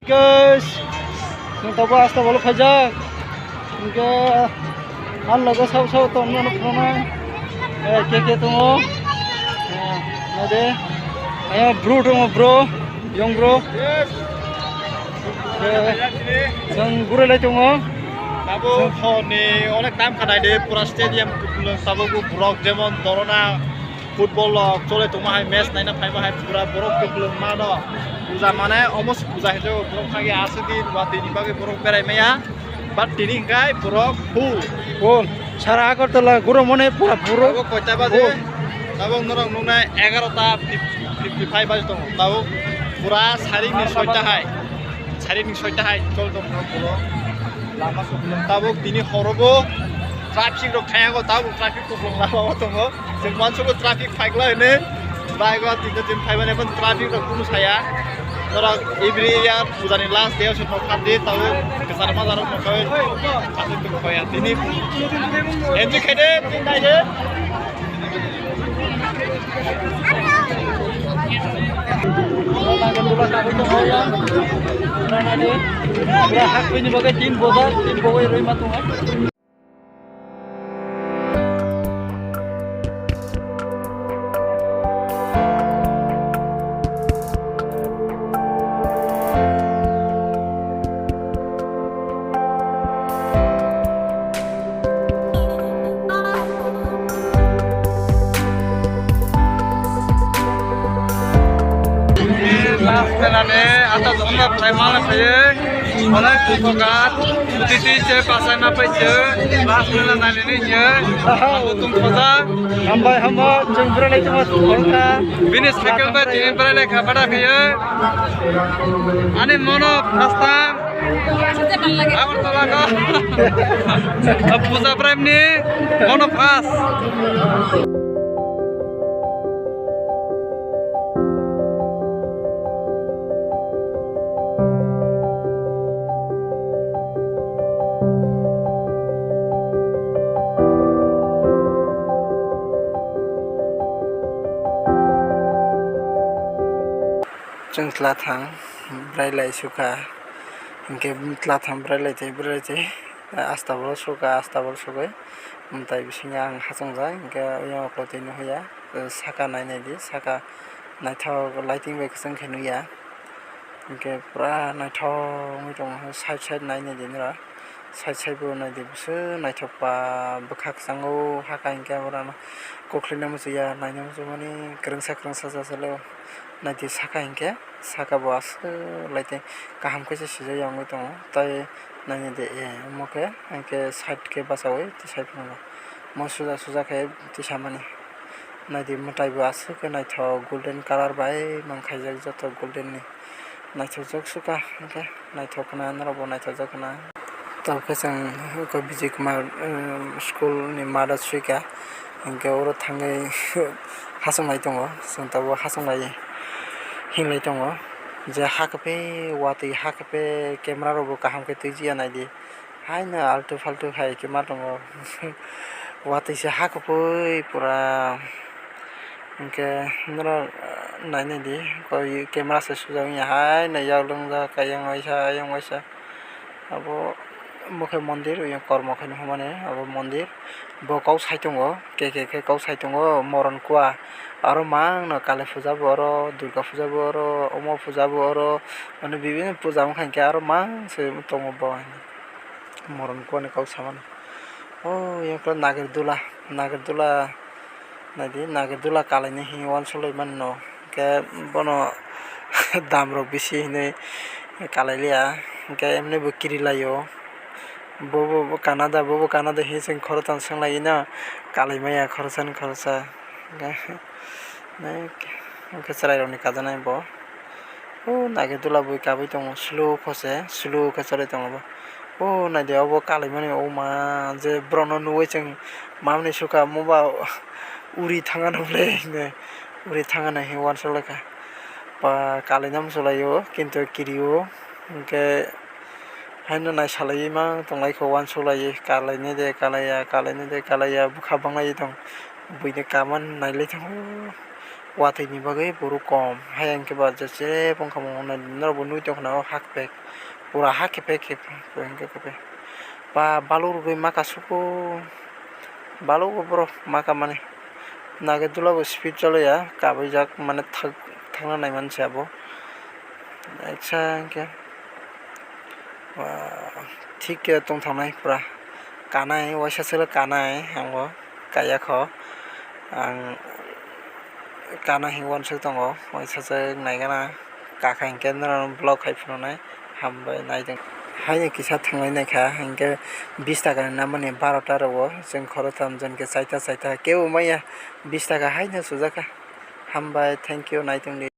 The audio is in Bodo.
guys, chúng ta bắt đầu vào khai giảng. Cái ăn là cái sau tôm nó không này. Kia tôm. Này đây. Bro tôm bro, young bro. Sang guru lại tôm. Tabu khoni onek tam khanai de pura stadium tabu ku brok jemon dorona football lok chole tuma hai match naina phaiba hai pura borok kublung ma no puja mane almost puja hejo borok khage asudin wa tini bage borok berai meya but tini kai borok Full. Sara Agartala guru mone pura puro. tabu koita baje tabu norong nungne 11 ta 55 baje tong tabu pura saring ni 6 ta hai chol tong borok lama sebelum tabuk dini horobo traffic rok khayago tabuk traffic ko lama tongo जों मानसिखौ ट्राफिक फाइकला होनो बाइकआ तिनटा जों फाइबाने पण ट्राफिक रक कुनु साया तरा एभ्री इयार पुजानि लास्ट डे से खादे ताव गोसार बाजाराव नखै खादे तो खया दिनि एन्जय खादे दिन नायदे Nagan dulu tak itu hoya. Karena dia berhak ini bagai tim boga roi matungan. Kenane atau zona primal saya, mana kukakat, putih je pasai apa je, last nila nani ni je, aku tunggu saja. Hamba jengkra lagi cuma tungka. Bini second bar tini bar lagi kabar kaya, ane mono pasta. Aku tolak kau, puja prime ni mono pas. Jeng telatang berai suka, hingga telatang berai astabal suka, mentai bisnya ang hasong zai, hingga yang protein hoya, saka naik di, saka naik thau lighting baik keseng kenu ya, hingga pura naik thau mitong side naik di nera, side bu naik di busu, naik thau pa bekak sangu haka hingga orang koklina musuh ya, naiknya musuh mani kerengsa selo. Nanti saka hingga saka bos lagi kaham ke sisi yang itu tapi nanti deh mungkin hingga side ke basawai di side mana mau sudah kayak di sana nih nanti mutai bos ke nanti thau golden color bay mangkai jatuh golden nih nanti jok suka hingga nanti thau kena nara nanti jok kena tahu kesang ke biji kemar school nih madat suka hingga orang tanggai hasung lagi tunggu sentawa hasung lagi hinglai tongo je hakape wati hakape camera robo kaham ke tuji anai haina altu faltu hai kema tongo wati se hakape pura ke nro naine di koi camera se sujau ya haina yaulung da kayang waisa abo mukhe mondir yang kormo khane humane abo mondir bo kau sai tongo ke kau sai tongo moron kwa aro mang na kale puja boro durga puja boro omo puja boro mane bibin puja mong khanke aro mang se tongo bo moron ko ne kau saman oh yang ko nagardula nadi kale ne hi wan soloi man no ke bono dam ro bisi ne kale lia ke emne bukiri layo bobo Canada hi sing khorotan sang lai na kale maya khorosan Naik, keserai roni kaza naik bo. Oh, naik itu lah bui kabi tong slow keserai tong bo. Oh, naik dia bo kali mana oh ma, je brono nuwe ceng, mam ni suka moba uri tangan boleh, uri tangan nahi wan soleka. Pa kali nam solayo, kinto kiriyo, ke hanya naik salai mang tong lai ko wan solai kali ni de kalaya buka bang lai tong, bui de kaman naik lai tong. watayni bagui boro kom hayang ke ba jese bongkamung norobo nui tongkhana o hakpek pura hakepek kepe ba balu rugui maka suku balu borok maka mane nagadula bo speed chalaya kabaijak mane thangna nai mansi abo acha ke thik ke tongthangnai pura kanai waisa chwla kanai hango kayakho ang kana hingwan suk tongo waisa chak naigana kaka hingke noro blog hai phunuknai hambai naiding haino kisa thanglai naikha hingke 20 taka ni namani 12 ta rao jeng khorotam jengke chaita chaita kebo maya 20 taka haino sujaka hambai thank you naitongni.